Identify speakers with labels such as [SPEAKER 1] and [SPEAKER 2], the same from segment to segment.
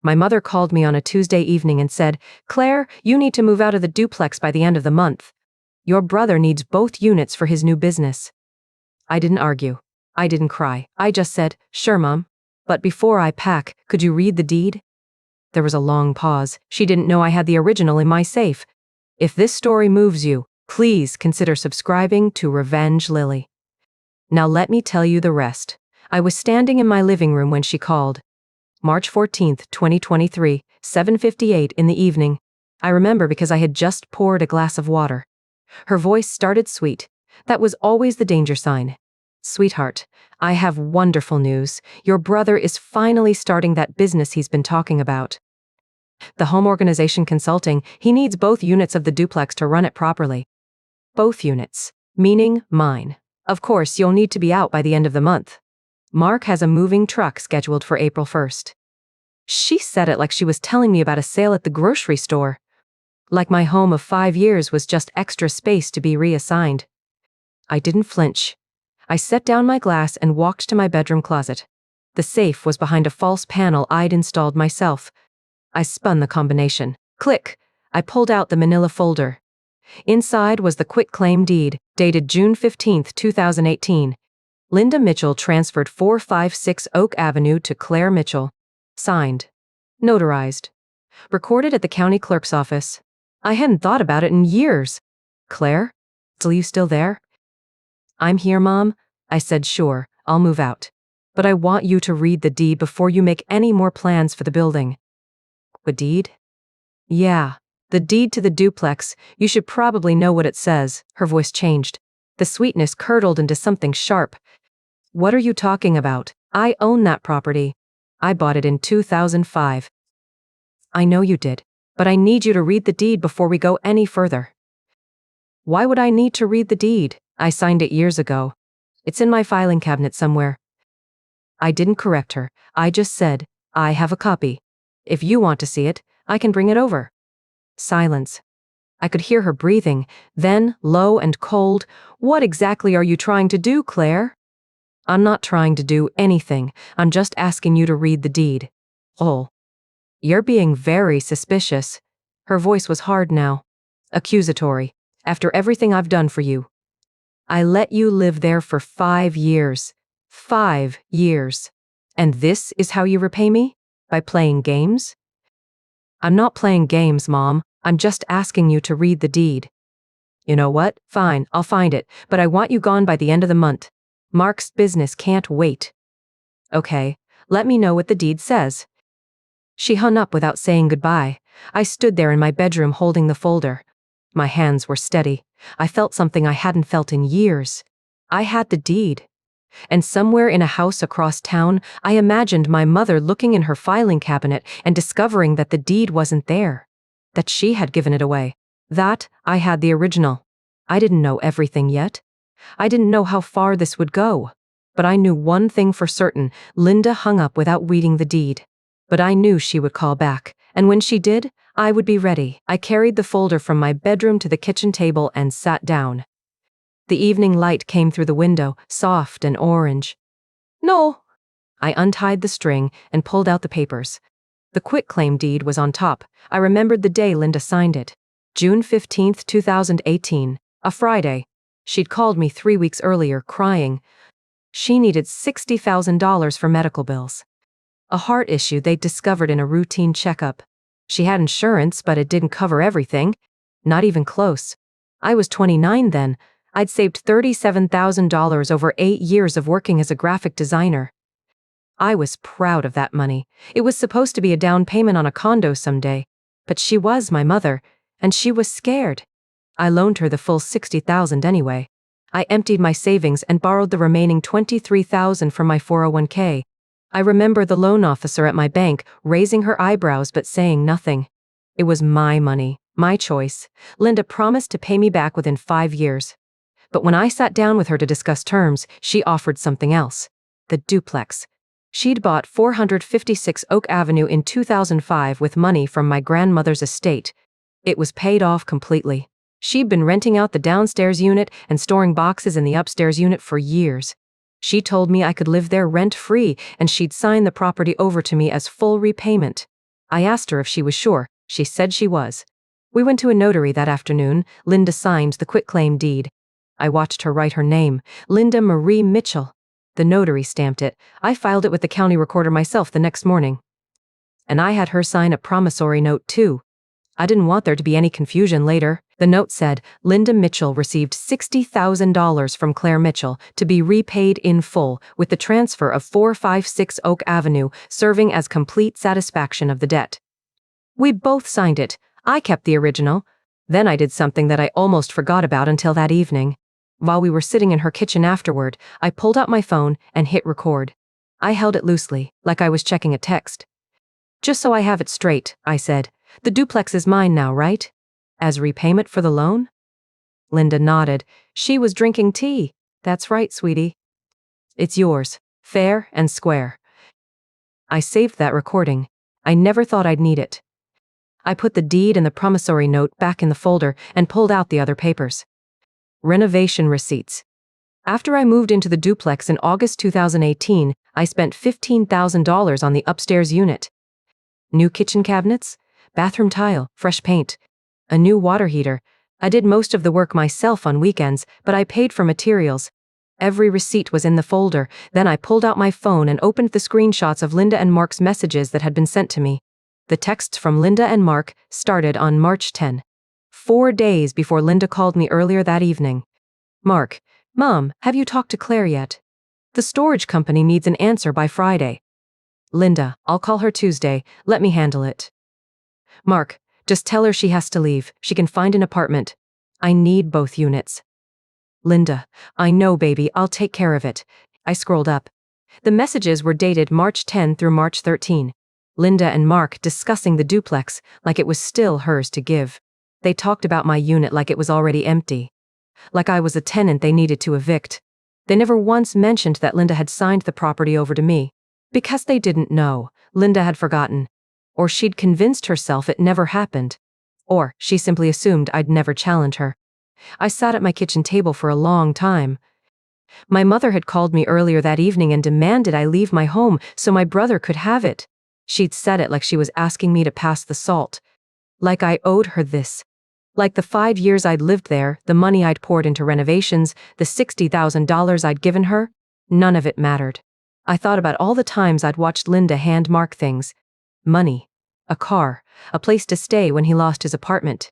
[SPEAKER 1] My mother called me on a Tuesday evening and said, "Claire, you need to move out of the duplex by the end of the month. Your brother needs both units for his new business." I didn't argue. I didn't cry. I just said, "Sure, Mom. But before I pack, could you read the deed?" There was a long pause. She didn't know I had the original in my safe. If this story moves you, please consider subscribing to Revenge Lily. Now let me tell you the rest. I was standing in my living room when she called. March 14th, 2023, 7:58 in the evening. I remember because I had just poured a glass of water. Her voice started sweet. That was always the danger sign. "Sweetheart, I have wonderful news. Your brother is finally starting that business he's been talking about. The home organization consulting, he needs both units of the duplex to run it properly." Both units, meaning mine. Of course, you'll need to be out by the end of the month. Mark has a moving truck scheduled for April 1st. She said it like she was telling me about a sale at the grocery store. Like my home of 5 years was just extra space to be reassigned. I didn't flinch. I set down my glass and walked to my bedroom closet. The safe was behind a false panel I'd installed myself. I spun the combination. Click! I pulled out the manila folder. Inside was the quitclaim deed, dated June 15th, 2018. Linda Mitchell transferred 456 Oak Avenue to Claire Mitchell. Signed. Notarized. Recorded at the county clerk's office. I hadn't thought about it in years. "Claire? Are you still there?" "I'm here, Mom." I said, "Sure, I'll move out. But I want you to read the deed before you make any more plans for the building." "The deed?" "Yeah, the deed to the duplex. You should probably know what it says." Her voice changed. The sweetness curdled into something sharp. "What are you talking about? I own that property. I bought it in 2005. "I know you did, but I need you to read the deed before we go any further." "Why would I need to read the deed? I signed it years ago. It's in my filing cabinet somewhere." I didn't correct her. I just said, "I have a copy. If you want to see it, I can bring it over." Silence. I could hear her breathing, then, low and cold, "What exactly are you trying to do, Claire?" "I'm not trying to do anything. I'm just asking you to read the deed." "Oh. You're being very suspicious." Her voice was hard now. Accusatory. "After everything I've done for you. I let you live there for 5 years. 5 years. And this is how you repay me? By playing games?" "I'm not playing games, Mom. I'm just asking you to read the deed." "You know what? Fine, I'll find it, but I want you gone by the end of the month. Mark's business can't wait." "Okay, let me know what the deed says." She hung up without saying goodbye. I stood there in my bedroom holding the folder. My hands were steady. I felt something I hadn't felt in years. I had the deed. And somewhere in a house across town, I imagined my mother looking in her filing cabinet and discovering that the deed wasn't there. That she had given it away. That I had the original. I didn't know everything yet. I didn't know how far this would go. But I knew one thing for certain: Linda hung up without reading the deed. But I knew she would call back, and when she did, I would be ready. I carried the folder from my bedroom to the kitchen table and sat down. The evening light came through the window, soft and orange. "No." I untied the string and pulled out the papers. The quitclaim deed was on top. I remembered the day Linda signed it. June 15th, 2018, a Friday. She'd called me 3 weeks earlier, crying. She needed $60,000 for medical bills. A heart issue they'd discovered in a routine checkup. She had insurance, but it didn't cover everything. Not even close. I was 29 then. I'd saved $37,000 over 8 years of working as a graphic designer. I was proud of that money. It was supposed to be a down payment on a condo someday. But she was my mother, and she was scared. I loaned her the full $60,000 anyway. I emptied my savings and borrowed the remaining $23,000 from my 401k. I remember the loan officer at my bank raising her eyebrows but saying nothing. It was my money, my choice. Linda promised to pay me back within 5 years. But when I sat down with her to discuss terms, she offered something else. The duplex. She'd bought 456 Oak Avenue in 2005 with money from my grandmother's estate. It was paid off completely. She'd been renting out the downstairs unit and storing boxes in the upstairs unit for years. She told me I could live there rent-free, and she'd sign the property over to me as full repayment. I asked her if she was sure. She said she was. We went to a notary that afternoon. Linda signed the quitclaim deed. I watched her write her name, Linda Marie Mitchell. The notary stamped it. I filed it with the county recorder myself the next morning. And I had her sign a promissory note too. I didn't want there to be any confusion later. The note said, Linda Mitchell received $60,000 from Claire Mitchell to be repaid in full with the transfer of 456 Oak Avenue, serving as complete satisfaction of the debt. We both signed it. I kept the original. Then I did something that I almost forgot about until that evening. While we were sitting in her kitchen afterward, I pulled out my phone and hit record. I held it loosely, like I was checking a text. Just so I have it straight, I said, the duplex is mine now, right? As repayment for the loan? Linda nodded. She was drinking tea. That's right, sweetie. It's yours, fair and square. I saved that recording. I never thought I'd need it. I put the deed and the promissory note back in the folder and pulled out the other papers. Renovation receipts. After I moved into the duplex in August 2018, I spent $15,000 on the upstairs unit. New kitchen cabinets, bathroom tile, fresh paint, a new water heater. I did most of the work myself on weekends, but I paid for materials. Every receipt was in the folder. Then I pulled out my phone and opened the screenshots of Linda and Mark's messages that had been sent to me. The texts from Linda and Mark started on March 10. 4 days before Linda called me earlier that evening. Mark, Mom, have you talked to Claire yet? The storage company needs an answer by Friday. Linda, I'll call her Tuesday. Let me handle it. Mark, just tell her she has to leave. She can find an apartment. I need both units. Linda, I know, baby, I'll take care of it. I scrolled up. The messages were dated March 10 through March 13. Linda and Mark discussing the duplex like it was still hers to give. They talked about my unit like it was already empty. Like I was a tenant they needed to evict. They never once mentioned that Linda had signed the property over to me. Because they didn't know, Linda had forgotten. Or she'd convinced herself it never happened. Or she simply assumed I'd never challenge her. I sat at my kitchen table for a long time. My mother had called me earlier that evening and demanded I leave my home so my brother could have it. She'd said it like she was asking me to pass the salt. Like I owed her this. Like the 5 years I'd lived there, the money I'd poured into renovations, the $60,000 I'd given her, none of it mattered. I thought about all the times I'd watched Linda hand Mark things. Money, a car, a place to stay when he lost his apartment.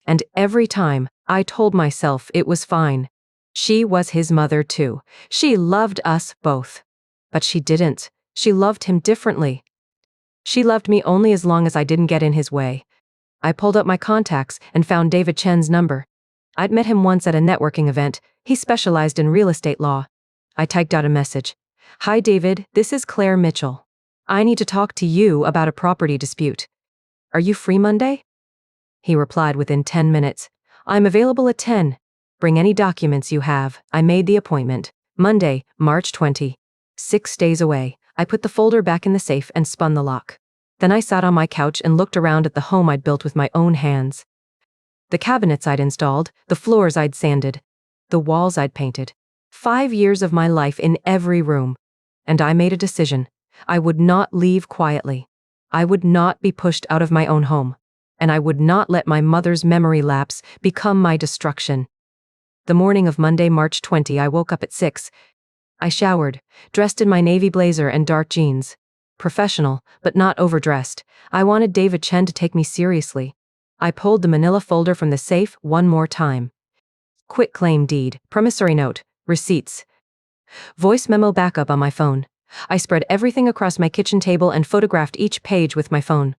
[SPEAKER 1] And every time, I told myself it was fine. She was his mother too. She loved us both. But she didn't. She loved him differently. She loved me only as long as I didn't get in his way. I pulled up my contacts and found David Chen's number. I'd met him once at a networking event. He specialized in real estate law. I typed out a message. Hi David, this is Claire Mitchell. I need to talk to you about a property dispute. Are you free Monday? He replied within 10 minutes. I'm available at 10. Bring any documents you have. I made the appointment. Monday, March 20. 6 days away. I put the folder back in the safe and spun the lock. Then I sat on my couch and looked around at the home I'd built with my own hands. The cabinets I'd installed, the floors I'd sanded, the walls I'd painted. 5 years of my life in every room. And I made a decision. I would not leave quietly. I would not be pushed out of my own home. And I would not let my mother's memory lapse become my destruction. The morning of Monday, March 20, I woke up at 6. I showered, dressed in my navy blazer and dark jeans. Professional, but not overdressed. I wanted David Chen to take me seriously. I pulled the manila folder from the safe one more time. Quitclaim deed, promissory note, receipts. Voice memo backup on my phone. I spread everything across my kitchen table and photographed each page with my phone.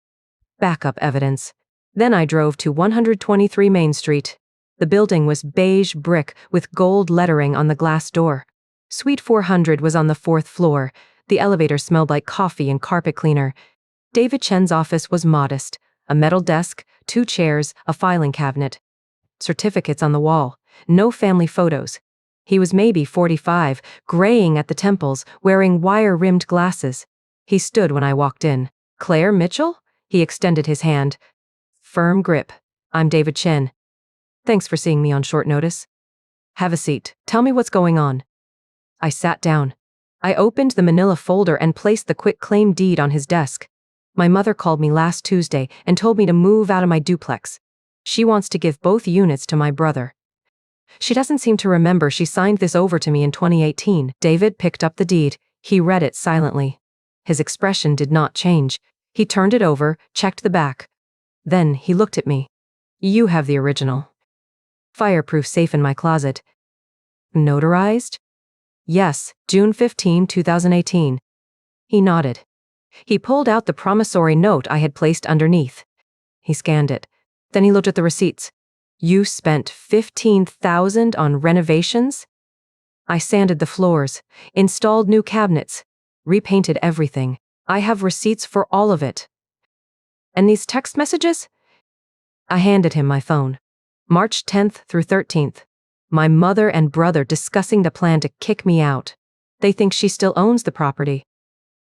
[SPEAKER 1] Backup evidence. Then I drove to 123 Main Street. The building was beige brick with gold lettering on the glass door. Suite 400 was on the 4th floor. The elevator smelled like coffee and carpet cleaner. David Chen's office was modest. A metal desk, 2 chairs, a filing cabinet. Certificates on the wall. No family photos. He was maybe 45, graying at the temples, wearing wire-rimmed glasses. He stood when I walked in. Claire Mitchell? He extended his hand. Firm grip. I'm David Chen. Thanks for seeing me on short notice. Have a seat. Tell me what's going on. I sat down. I opened the manila folder and placed the quitclaim deed on his desk. My mother called me last Tuesday and told me to move out of my duplex. She wants to give both units to my brother. She doesn't seem to remember she signed this over to me in 2018. David picked up the deed. He read it silently. His expression did not change. He turned it over, checked the back. Then he looked at me. You have the original. Fireproof safe in my closet. Notarized? Yes, June 15, 2018. He nodded. He pulled out the promissory note I had placed underneath. He scanned it. Then he looked at the receipts. You spent $15,000 on renovations? I sanded the floors, installed new cabinets, repainted everything. I have receipts for all of it. And these text messages? I handed him my phone. March 10th through 13th. My mother and brother discussing the plan to kick me out. They think she still owns the property.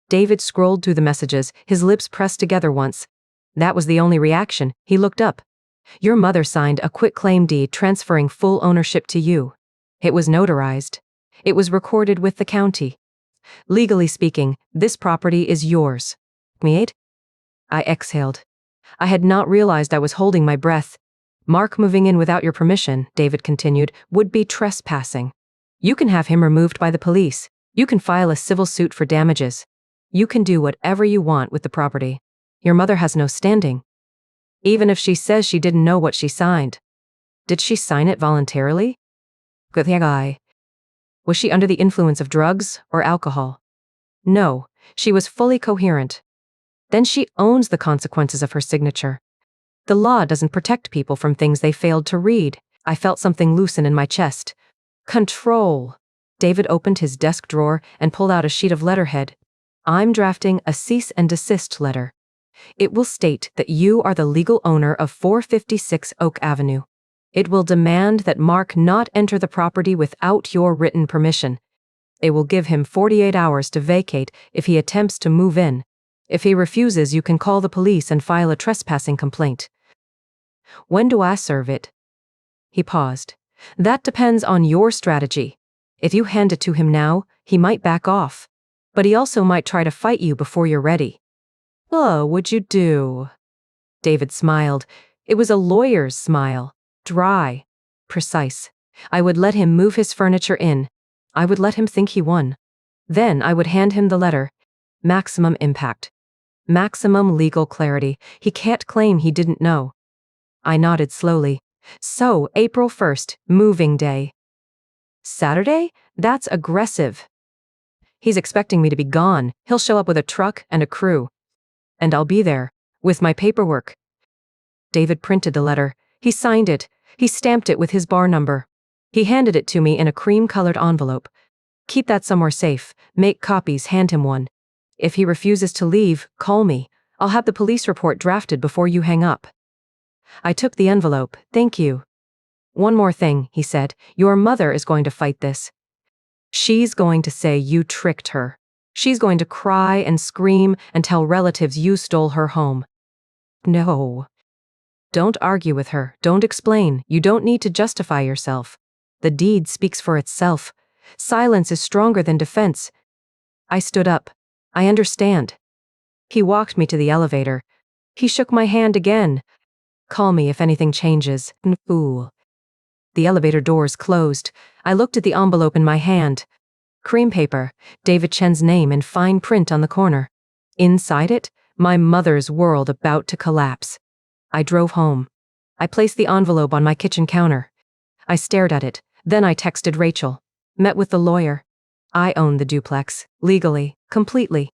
[SPEAKER 1] David scrolled through the messages, his lips pressed together once. That was the only reaction. He looked up. Your mother signed a quitclaim deed transferring full ownership to you. It was notarized. It was recorded with the county. Legally speaking, this property is yours. Mead? I exhaled. I had not realized I was holding my breath. Mark moving in without your permission, David continued, would be trespassing. You can have him removed by the police. You can file a civil suit for damages. You can do whatever you want with the property. Your mother has no standing. Even if she says she didn't know what she signed. Did she sign it voluntarily? Good guy. Was she under the influence of drugs or alcohol? No, she was fully coherent. Then she owns the consequences of her signature. The law doesn't protect people from things they failed to read. I felt something loosen in my chest. Control. David opened his desk drawer and pulled out a sheet of letterhead. I'm drafting a cease and desist letter. It will state that you are the legal owner of 456 Oak Avenue. It will demand that Mark not enter the property without your written permission. It will give him 48 hours to vacate if he attempts to move in. If he refuses, you can call the police and file a trespassing complaint. When do I serve it? He paused. That depends on your strategy. If you hand it to him now, he might back off. But he also might try to fight you before you're ready. Oh, would you do? David smiled. It was a lawyer's smile. Dry. Precise. I would let him move his furniture in. I would let him think he won. Then I would hand him the letter. Maximum impact. Maximum legal clarity. He can't claim he didn't know. I nodded slowly. So, April 1st, moving day. Saturday? That's aggressive. He's expecting me to be gone. He'll show up with a truck and a crew. And I'll be there, with my paperwork. David printed the letter. He signed it. He stamped it with his bar number. He handed it to me in a cream-colored envelope. Keep that somewhere safe. Make copies, hand him one. If he refuses to leave, call me. I'll have the police report drafted before you hang up. I took the envelope. Thank you. One more thing, he said. Your mother is going to fight this. She's going to say you tricked her. She's going to cry and scream and tell relatives you stole her home. No. Don't argue with her. Don't explain. You don't need to justify yourself. The deed speaks for itself. Silence is stronger than defense. I stood up. I understand. He walked me to the elevator. He shook my hand again. Call me if anything changes. Fool. The elevator doors closed. I looked at the envelope in my hand. Cream paper, David Chen's name in fine print on the corner. Inside it, my mother's world about to collapse. I drove home. I placed the envelope on my kitchen counter. I stared at it. Then I texted Rachel. Met with the lawyer. I own the duplex, legally, completely.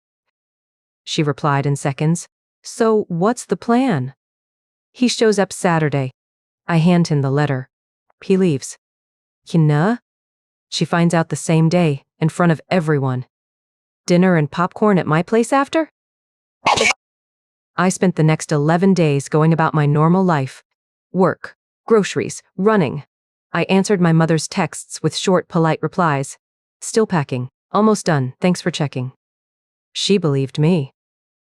[SPEAKER 1] She replied in seconds. So what's the plan? He shows up Saturday. I hand him the letter. He leaves. Kina? She finds out the same day, in front of everyone. Dinner and popcorn at my place after? I spent the next 11 days going about my normal life. Work, groceries, running. I answered my mother's texts with short, polite replies. Still packing. Almost done. Thanks for checking. She believed me.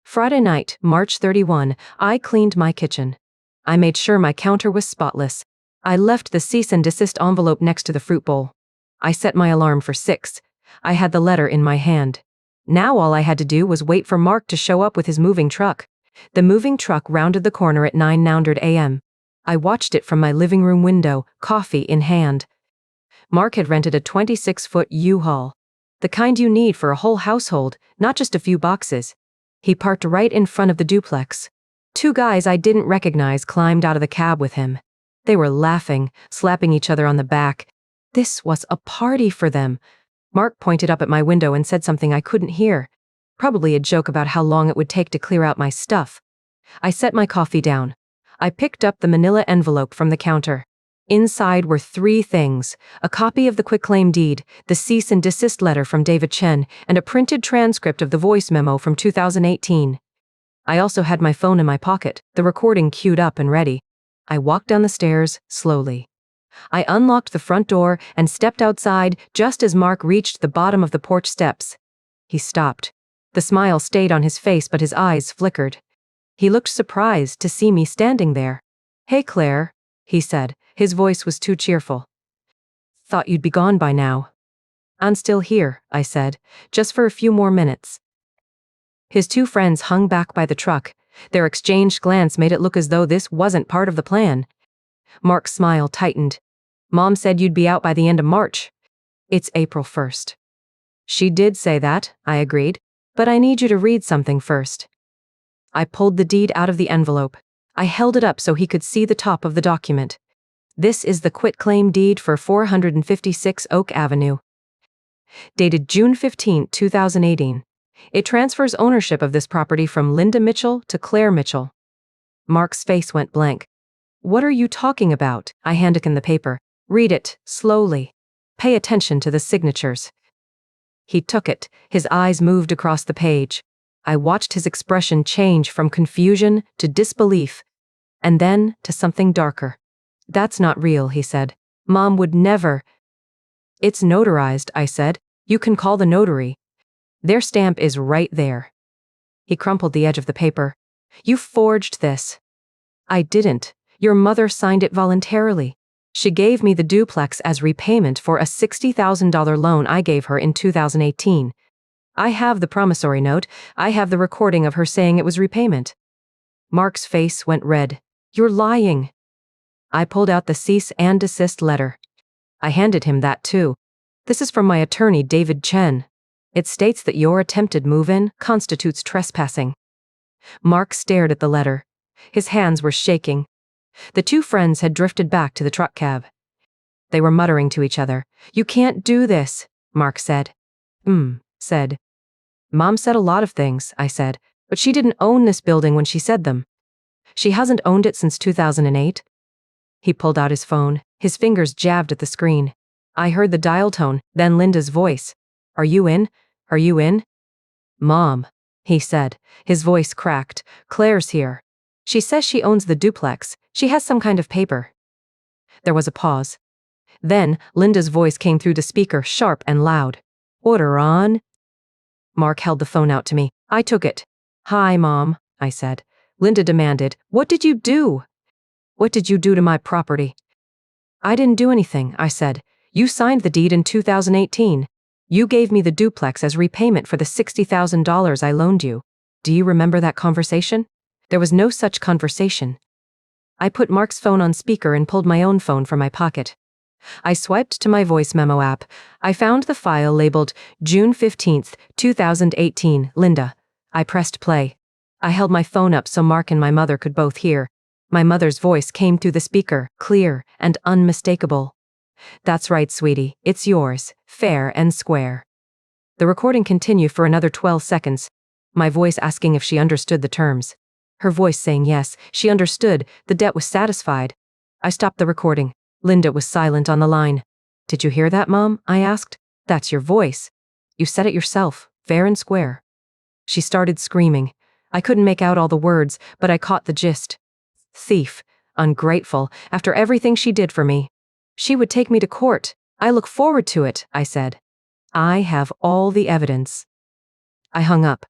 [SPEAKER 1] Friday night, March 31, I cleaned my kitchen. I made sure my counter was spotless. I left the cease and desist envelope next to the fruit bowl. I set my alarm for 6. I had the letter in my hand. Now all I had to do was wait for Mark to show up with his moving truck. The moving truck rounded the corner at 9:00 a.m. I watched it from my living room window, coffee in hand. Mark had rented a 26-foot U-Haul. The kind you need for a whole household, not just a few boxes. He parked right in front of the duplex. Two guys I didn't recognize climbed out of the cab with him. They were laughing, slapping each other on the back. This was a party for them. Mark pointed up at my window and said something I couldn't hear. Probably a joke about how long it would take to clear out my stuff. I set my coffee down. I picked up the manila envelope from the counter. Inside were 3 things: a copy of the quitclaim deed, the cease and desist letter from David Chen, and a printed transcript of the voice memo from 2018. I also had my phone in my pocket, the recording queued up and ready. I walked down the stairs, slowly. I unlocked the front door and stepped outside just as Mark reached the bottom of the porch steps. He stopped. The smile stayed on his face, but his eyes flickered. He looked surprised to see me standing there. "Hey, Claire," he said. His voice was too cheerful. "Thought you'd be gone by now." "I'm still here," I said, "just for a few more minutes." His 2 friends hung back by the truck. Their exchanged glance made it look as though this wasn't part of the plan. Mark's smile tightened. "Mom said you'd be out by the end of March." "It's April 1st. "She did say that," I agreed, "but I need you to read something first." I pulled the deed out of the envelope. I held it up so he could see the top of the document. "This is the quitclaim deed for 456 Oak Avenue. Dated June 15, 2018. It transfers ownership of this property from Linda Mitchell to Claire Mitchell." Mark's face went blank. "What are you talking about?" I handed him the paper. "Read it, slowly. Pay attention to the signatures." He took it. His eyes moved across the page. I watched his expression change from confusion to disbelief, and then to something darker. "That's not real," he said. "Mom would never." "It's notarized," I said. "You can call the notary. Their stamp is right there." He crumpled the edge of the paper. "You forged this." "I didn't. Your mother signed it voluntarily. She gave me the duplex as repayment for a $60,000 loan I gave her in 2018. I have the promissory note. I have the recording of her saying it was repayment." Mark's face went red. "You're lying." I pulled out the cease and desist letter. I handed him that too. "This is from my attorney, David Chen. It states that your attempted move-in constitutes trespassing." Mark stared at the letter. His hands were shaking. The 2 friends had drifted back to the truck cab. They were muttering to each other. "You can't do this," Mark said. Said. "Mom said a lot of things," I said, "but she didn't own this building when she said them. She hasn't owned it since 2008. He pulled out his phone. His fingers jabbed at the screen. I heard the dial tone, then Linda's voice. "Are you in? Are you in?" "Mom," he said. His voice cracked. "Claire's here. She says she owns the duplex. She has some kind of paper." There was a pause. Then Linda's voice came through the speaker, sharp and loud. "Order on." Mark held the phone out to me. I took it. "Hi, Mom," I said. Linda demanded, "What did you do?" "What did you do to my property?" "I didn't do anything," I said. "You signed the deed in 2018. You gave me the duplex as repayment for the $60,000 I loaned you. Do you remember that conversation?" There was no such conversation. I put Mark's phone on speaker and pulled my own phone from my pocket. I swiped to my voice memo app. I found the file labeled June 15th, 2018, Linda. I pressed play. I held my phone up so Mark and my mother could both hear. My mother's voice came through the speaker, clear and unmistakable. "That's right, sweetie. It's yours, fair and square." The recording continued for another 12 seconds. My voice asking if she understood the terms. Her voice saying yes, she understood, the debt was satisfied. I stopped the recording. Linda was silent on the line. "Did you hear that, Mom?" I asked. "That's your voice. You said it yourself, fair and square." She started screaming. I couldn't make out all the words, but I caught the gist. Thief, ungrateful, after everything she did for me. She would take me to court. "I look forward to it," I said. "I have all the evidence." I hung up.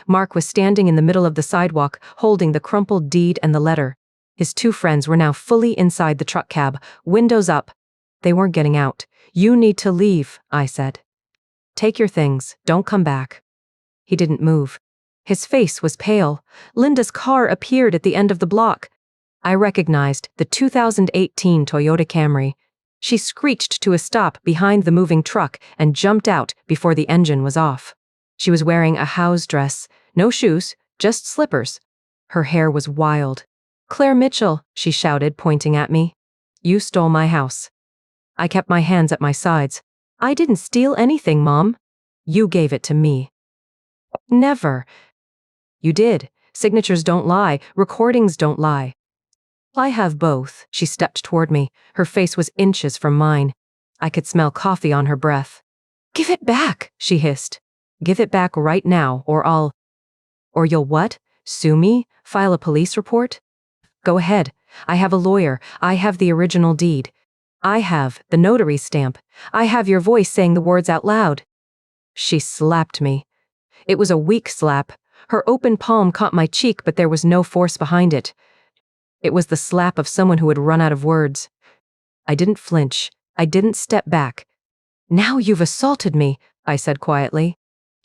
[SPEAKER 1] Mark was standing in the middle of the sidewalk, holding the crumpled deed and the letter. His 2 friends were now fully inside the truck cab, windows up. They weren't getting out. "You need to leave," I said. "Take your things, don't come back." He didn't move. His face was pale. Linda's car appeared at the end of the block. I recognized the 2018 Toyota Camry. She screeched to a stop behind the moving truck and jumped out before the engine was off. She was wearing a house dress, no shoes, just slippers. Her hair was wild. "Claire Mitchell," she shouted, pointing at me. "You stole my house." I kept my hands at my sides. "I didn't steal anything, Mom. You gave it to me." "Never." "You did. Signatures don't lie. Recordings don't lie." "I have both." She stepped toward me. Her face was inches from mine. I could smell coffee on her breath. "Give it back," she hissed. "Give it back right now, or you'll what? Sue me? File a police report?" "Go ahead. I have a lawyer. I have the original deed. I have the notary stamp. I have your voice saying the words out loud." She slapped me. It was a weak slap. Her open palm caught my cheek, but there was no force behind it. It was the slap of someone who had run out of words. I didn't flinch. I didn't step back. "Now you've assaulted me," I said quietly.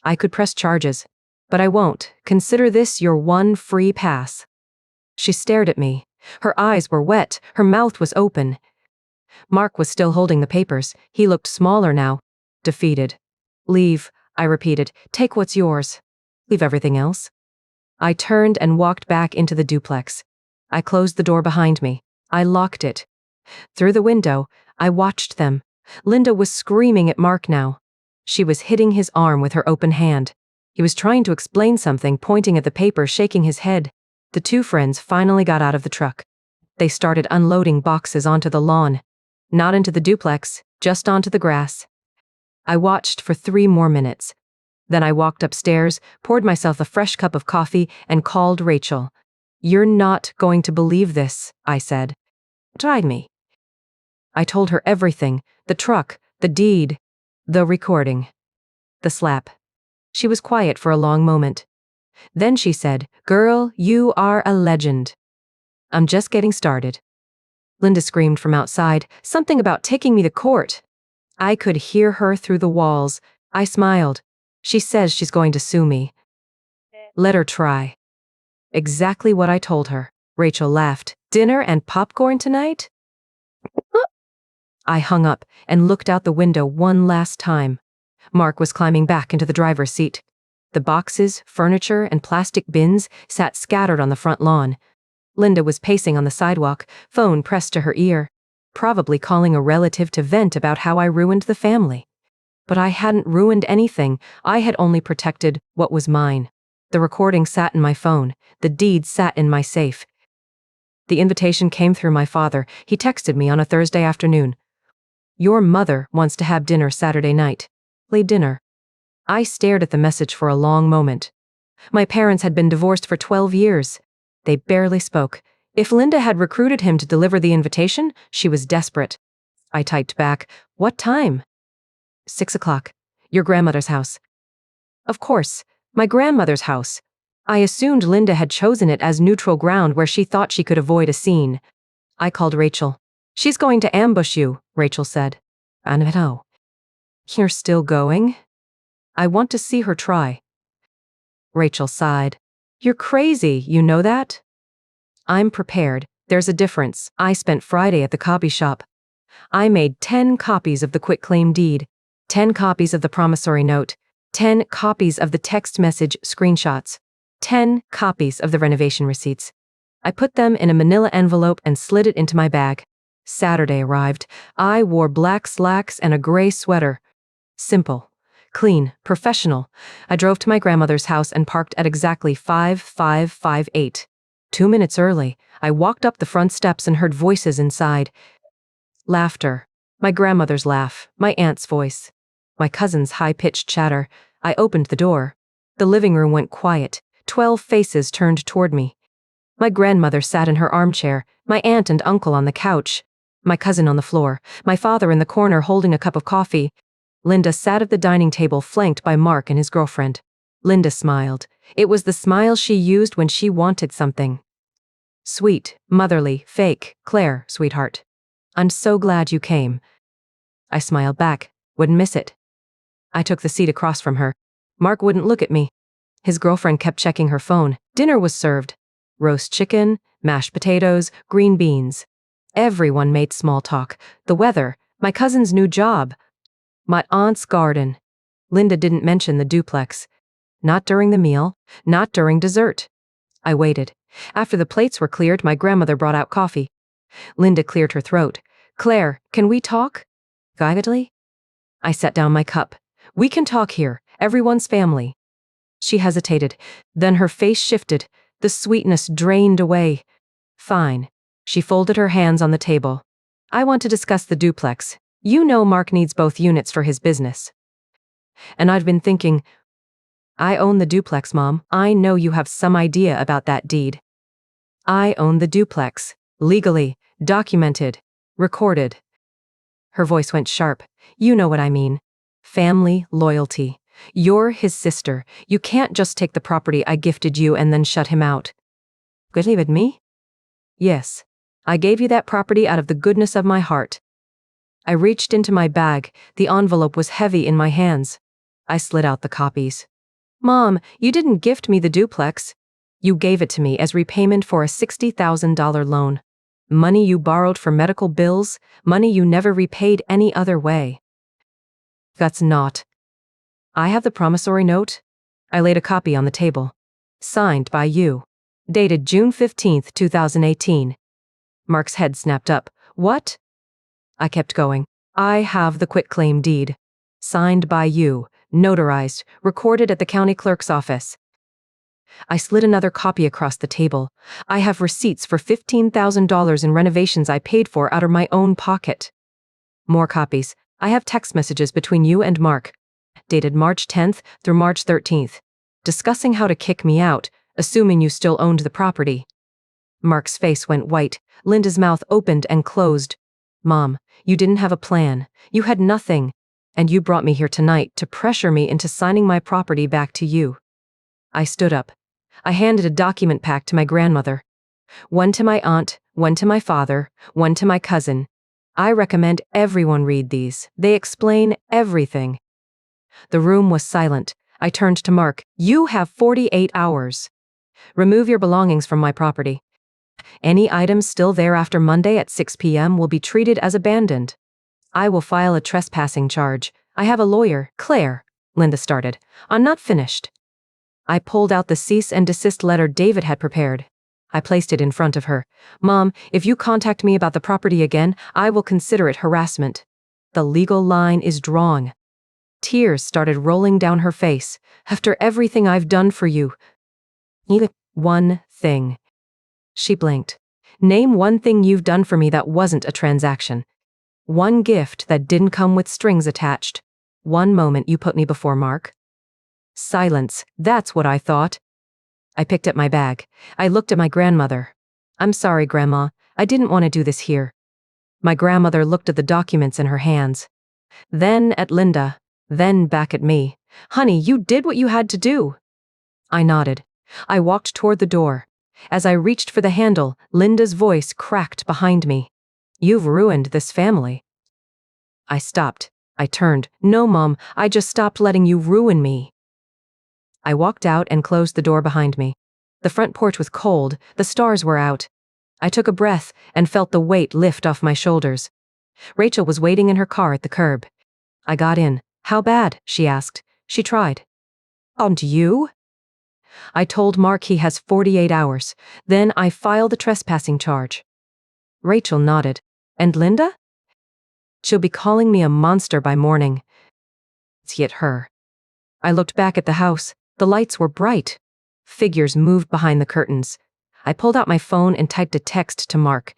[SPEAKER 1] "I could press charges, but I won't. Consider this your one free pass." She stared at me. Her eyes were wet. Her mouth was open. Mark was still holding the papers. He looked smaller now, defeated. "Leave," I repeated. "Take what's yours. Leave everything else." I turned and walked back into the duplex. I closed the door behind me. I locked it. Through the window, I watched them. Linda was screaming at Mark now. She was hitting his arm with her open hand. He was trying to explain something, pointing at the paper, shaking his head. The two friends finally got out of the truck. They started unloading boxes onto the lawn. Not into the duplex, just onto the grass. I watched for 3 more minutes. Then I walked upstairs, poured myself a fresh cup of coffee, and called Rachel. "You're not going to believe this," I said. "Try me." I told her everything, the truck, the deed, the recording, the slap. She was quiet for a long moment. Then she said, "Girl, you are a legend." "I'm just getting started." Linda screamed from outside, something about taking me to court. I could hear her through the walls. I smiled. "She says she's going to sue me." "Let her try." Exactly what I told her. Rachel laughed. "Dinner and popcorn tonight?" I hung up and looked out the window one last time. Mark was climbing back into the driver's seat. The boxes, furniture, and plastic bins sat scattered on the front lawn. Linda was pacing on the sidewalk, phone pressed to her ear, probably calling a relative to vent about how I ruined the family. But I hadn't ruined anything. I had only protected what was mine. The recording sat in my phone. The deed sat in my safe. The invitation came through my father. He texted me on a Thursday afternoon. "Your mother wants to have dinner Saturday night." Late dinner. I stared at the message for a long moment. My parents had been divorced for 12 years. They barely spoke. If Linda had recruited him to deliver the invitation, she was desperate. I typed back, "What time?" 6 o'clock. "Your grandmother's house." Of course, my grandmother's house. I assumed Linda had chosen it as neutral ground where she thought she could avoid a scene. I called Rachel. "She's going to ambush you," Rachel said. "I know." "You're still going?" "I want to see her try." Rachel sighed. "You're crazy, you know that?" "I'm prepared. There's a difference. I spent Friday at the copy shop. I made 10 copies of the quitclaim deed, 10 copies of the promissory note, 10 copies of the text message screenshots, 10 copies of the renovation receipts. I put them in a manila envelope and slid it into my bag. Saturday arrived. I wore black slacks and a gray sweater. Simple. Clean, professional. I drove to my grandmother's house and parked at exactly 5558. 2 minutes early, I walked up the front steps and heard voices inside. Laughter. My grandmother's laugh, my aunt's voice, my cousin's high-pitched chatter. I opened the door. The living room went quiet. 12 faces turned toward me. My grandmother sat in her armchair, my aunt and uncle on the couch, my cousin on the floor, my father in the corner holding a cup of coffee. Linda sat at the dining table flanked by Mark and his girlfriend. Linda smiled. It was the smile she used when she wanted something. "Sweet, motherly, fake, Claire, sweetheart. I'm so glad you came." I smiled back. "Wouldn't miss it." I took the seat across from her. Mark wouldn't look at me. His girlfriend kept checking her phone. Dinner was served. Roast chicken, mashed potatoes, green beans. Everyone made small talk. The weather, my cousin's new job, my aunt's garden. Linda didn't mention the duplex. Not during the meal, not during dessert. I waited. After the plates were cleared, my grandmother brought out coffee. Linda cleared her throat. Claire, can we talk? Guidedly? I set down my cup. We can talk here, everyone's family. She hesitated. Then her face shifted. The sweetness drained away. Fine. She folded her hands on the table. I want to discuss the duplex. You know Mark needs both units for his business. And I've been thinking, I own the duplex, Mom. I know you have some idea about that deed. I own the duplex. Legally, documented, recorded. Her voice went sharp. You know what I mean. Family, loyalty. You're his sister. You can't just take the property I gifted you and then shut him out. Believe it me? Yes. I gave you that property out of the goodness of my heart. I reached into my bag. The envelope was heavy in my hands. I slid out the copies. Mom, you didn't gift me the duplex. You gave it to me as repayment for a $60,000 loan. Money you borrowed for medical bills, money you never repaid any other way. That's not. I have the promissory note. I laid a copy on the table. Signed by you. Dated June 15th, 2018. Mark's head snapped up. What? I kept going. I have the quitclaim deed. Signed by you, notarized, recorded at the county clerk's office. I slid another copy across the table. I have receipts for $15,000 in renovations I paid for out of my own pocket. More copies. I have text messages between you and Mark, dated March 10th through March 13th, discussing how to kick me out, assuming you still owned the property. Mark's face went white. Linda's mouth opened and closed. Mom, you didn't have a plan. You had nothing. And you brought me here tonight to pressure me into signing my property back to you. I stood up. I handed a document pack to my grandmother. One to my aunt, one to my father, one to my cousin. I recommend everyone read these. They explain everything. The room was silent. I turned to Mark. You have 48 hours. Remove your belongings from my property. Any items still there after Monday at 6 p.m. will be treated as abandoned. I will file a trespassing charge. I have a lawyer. Claire, Linda started. I'm not finished. I pulled out the cease and desist letter David had prepared. I placed it in front of her. Mom, if you contact me about the property again, I will consider it harassment. The legal line is drawn. Tears started rolling down her face. After everything I've done for you. One thing. She blinked. Name one thing you've done for me that wasn't a transaction. One gift that didn't come with strings attached. One moment you put me before Mark. Silence. That's what I thought. I picked up my bag. I looked at my grandmother. I'm sorry, Grandma. I didn't want to do this here. My grandmother looked at the documents in her hands. Then at Linda. Then back at me. Honey, you did what you had to do. I nodded. I walked toward the door. As I reached for the handle, Linda's voice cracked behind me. You've ruined this family. I stopped. I turned. No, Mom, I just stopped letting you ruin me. I walked out and closed the door behind me. The front porch was cold, the stars were out. I took a breath and felt the weight lift off my shoulders. Rachel was waiting in her car at the curb. I got in. How bad? She asked. She tried. And you? I told Mark he has 48 hours. Then I filed the trespassing charge. Rachel nodded. And Linda? She'll be calling me a monster by morning. It's hit her. I looked back at the house. The lights were bright. Figures moved behind the curtains. I pulled out my phone and typed a text to Mark.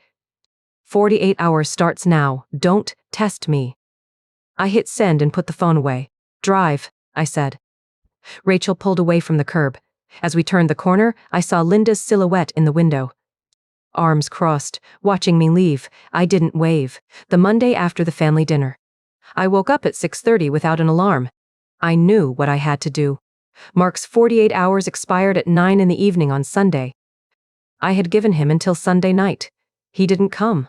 [SPEAKER 1] 48 hours starts now. Don't test me. I hit send and put the phone away. Drive, I said. Rachel pulled away from the curb. As we turned the corner, I saw Linda's silhouette in the window. Arms crossed, watching me leave. I didn't wave. The Monday after the family dinner. I woke up at 6:30 without an alarm. I knew what I had to do. Mark's 48 hours expired at 9 in the evening on Sunday. I had given him until Sunday night. He didn't come.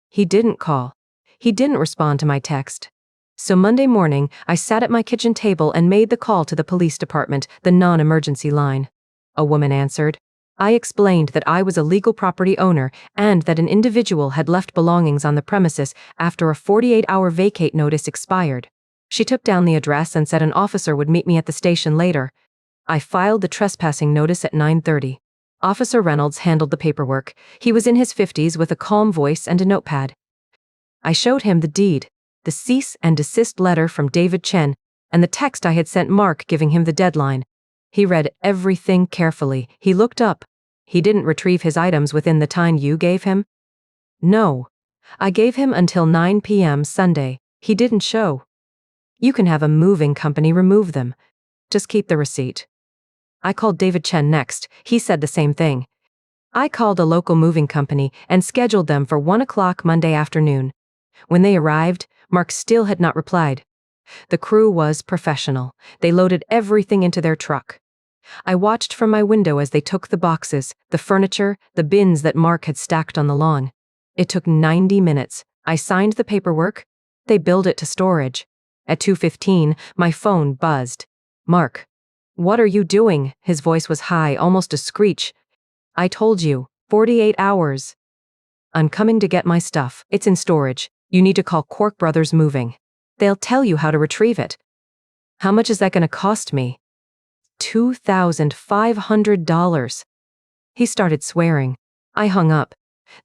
[SPEAKER 1] He didn't call. He didn't respond to my text. So Monday morning, I sat at my kitchen table and made the call to the police department, the non-emergency line. A woman answered. I explained that I was a legal property owner and that an individual had left belongings on the premises after a 48-hour vacate notice expired. She took down the address and said an officer would meet me at the station later. I filed the trespassing notice at 9:30. Officer Reynolds handled the paperwork. He was in his 50s with a calm voice and a notepad. I showed him the deed, the cease and desist letter from David Chen, and the text I had sent Mark giving him the deadline. He read everything carefully. He looked up. He didn't retrieve his items within the time you gave him? No. I gave him until 9 p.m. Sunday. He didn't show. You can have a moving company remove them. Just keep the receipt. I called David Chen next. He said the same thing. I called a local moving company and scheduled them for 1 o'clock Monday afternoon. When they arrived, Mark still had not replied. The crew was professional. They loaded everything into their truck. I watched from my window as they took the boxes, the furniture, the bins that Mark had stacked on the lawn. It took 90 minutes. I signed the paperwork. They billed it to storage. At 2:15, my phone buzzed. Mark. What are you doing? His voice was high, almost a screech. I told you, 48 hours. I'm coming to get my stuff. It's in storage. You need to call Cork Brothers Moving. They'll tell you how to retrieve it. How much is that going to cost me? $2,500. He started swearing. I hung up.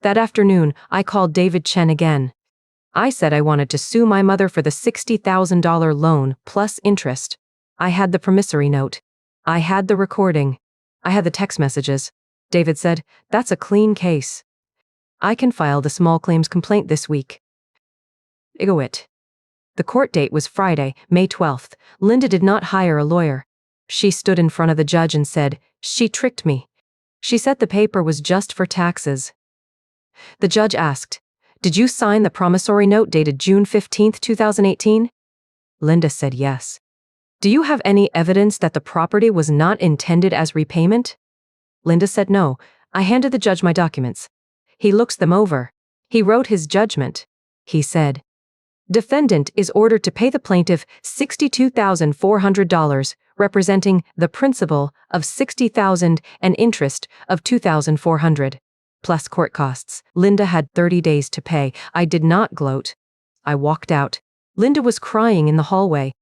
[SPEAKER 1] That afternoon, I called David Chen again. I said I wanted to sue my mother for the $60,000 loan plus interest. I had the promissory note. I had the recording. I had the text messages. David said, that's a clean case. I can file the small claims complaint this week. Igowit. The court date was Friday, May 12th. Linda did not hire a lawyer. She stood in front of the judge and said, she tricked me. She said the paper was just for taxes. The judge asked, did you sign the promissory note dated June 15th, 2018? Linda said yes. Do you have any evidence that the property was not intended as repayment? Linda said no. I handed the judge my documents. He looks them over. He wrote his judgment. He said, defendant is ordered to pay the plaintiff $62,400, representing the principal of $60,000 and interest of $2,400, plus court costs. Linda had 30 days to pay. I did not gloat. I walked out. Linda was crying in the hallway.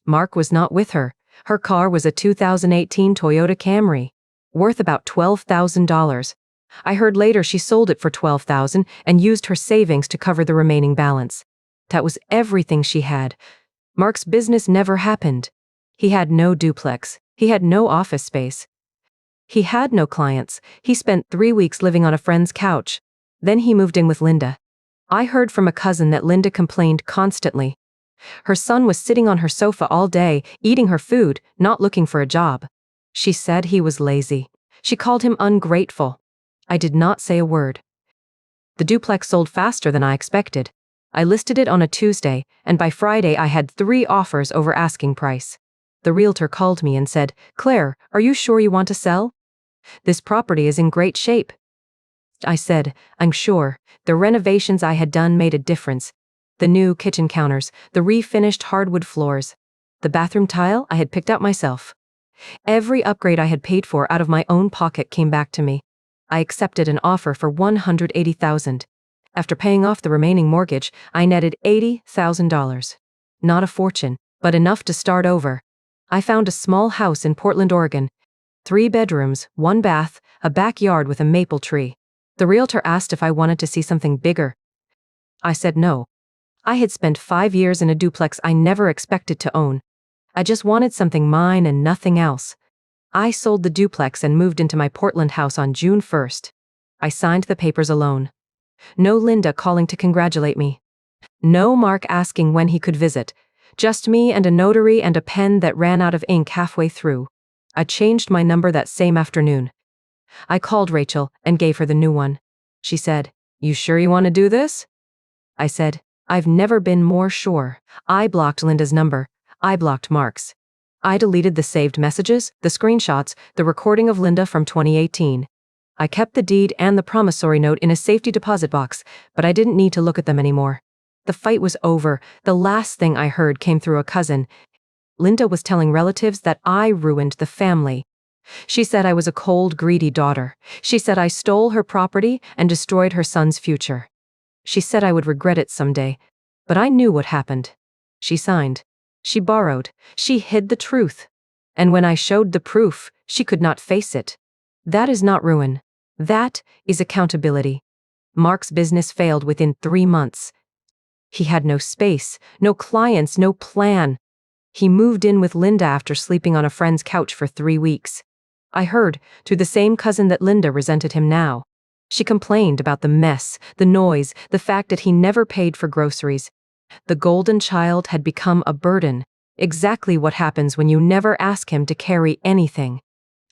[SPEAKER 1] Mark was not with her. Her car was a 2018 Toyota Camry, worth about $12,000. I heard later she sold it for $12,000 and used her savings to cover the remaining balance. That was everything she had. Mark's business never happened. He had no duplex. He had no office space. He had no clients. He spent 3 weeks living on a friend's couch. Then he moved in with Linda. I heard from a cousin that Linda complained constantly. Her son was sitting on her sofa all day, eating her food, not looking for a job. She said he was lazy. She called him ungrateful. I did not say a word. The duplex sold faster than I expected. I listed it on a Tuesday, and by Friday I had 3 offers over asking price. The realtor called me and said, Claire, are you sure you want to sell? This property is in great shape. I said, I'm sure. The renovations I had done made a difference. The new kitchen counters, the refinished hardwood floors. The bathroom tile I had picked out myself. Every upgrade I had paid for out of my own pocket came back to me. I accepted an offer for $180,000. After paying off the remaining mortgage, I netted $80,000. Not a fortune, but enough to start over. I found a small house in Portland, Oregon. 3 bedrooms, 1 bath, a backyard with a maple tree. The realtor asked if I wanted to see something bigger. I said no. I had spent 5 years in a duplex I never expected to own. I just wanted something mine and nothing else. I sold the duplex and moved into my Portland house on June 1st. I signed the papers alone. No Linda calling to congratulate me. No Mark asking when he could visit. Just me and a notary and a pen that ran out of ink halfway through. I changed my number that same afternoon. I called Rachel and gave her the new one. She said, "You sure you want to do this?" I said, "I've never been more sure." I blocked Linda's number. I blocked Mark's. I deleted the saved messages, the screenshots, the recording of Linda from 2018. I kept the deed and the promissory note in a safety deposit box, but I didn't need to look at them anymore. The fight was over. The last thing I heard came through a cousin. Linda was telling relatives that I ruined the family. She said I was a cold, greedy daughter. She said I stole her property and destroyed her son's future. She said I would regret it someday, but I knew what happened. She signed. She borrowed. She hid the truth. And when I showed the proof, she could not face it. That is not ruin. That is accountability. Mark's business failed within 3 months. He had no space, no clients, no plan. He moved in with Linda after sleeping on a friend's couch for 3 weeks. I heard, through the same cousin, that Linda resented him now. She complained about the mess, the noise, the fact that he never paid for groceries. The golden child had become a burden, exactly what happens when you never ask him to carry anything.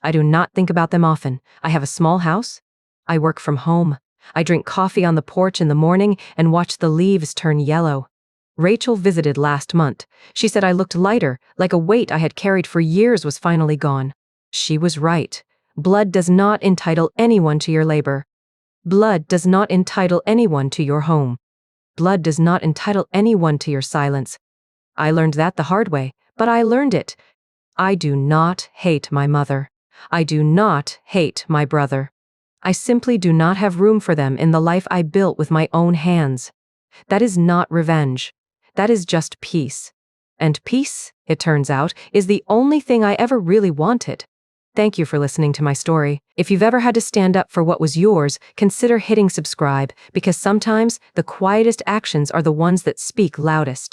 [SPEAKER 1] I do not think about them often. I have a small house. I work from home. I drink coffee on the porch in the morning and watch the leaves turn yellow. Rachel visited last month. She said I looked lighter, like a weight I had carried for years was finally gone. She was right. Blood does not entitle anyone to your labor. Blood does not entitle anyone to your home. Blood does not entitle anyone to your silence. I learned that the hard way, but I learned it. I do not hate my mother. I do not hate my brother. I simply do not have room for them in the life I built with my own hands. That is not revenge. That is just peace. And peace, it turns out, is the only thing I ever really wanted. Thank you for listening to my story. If you've ever had to stand up for what was yours, consider hitting subscribe, because sometimes the quietest actions are the ones that speak loudest.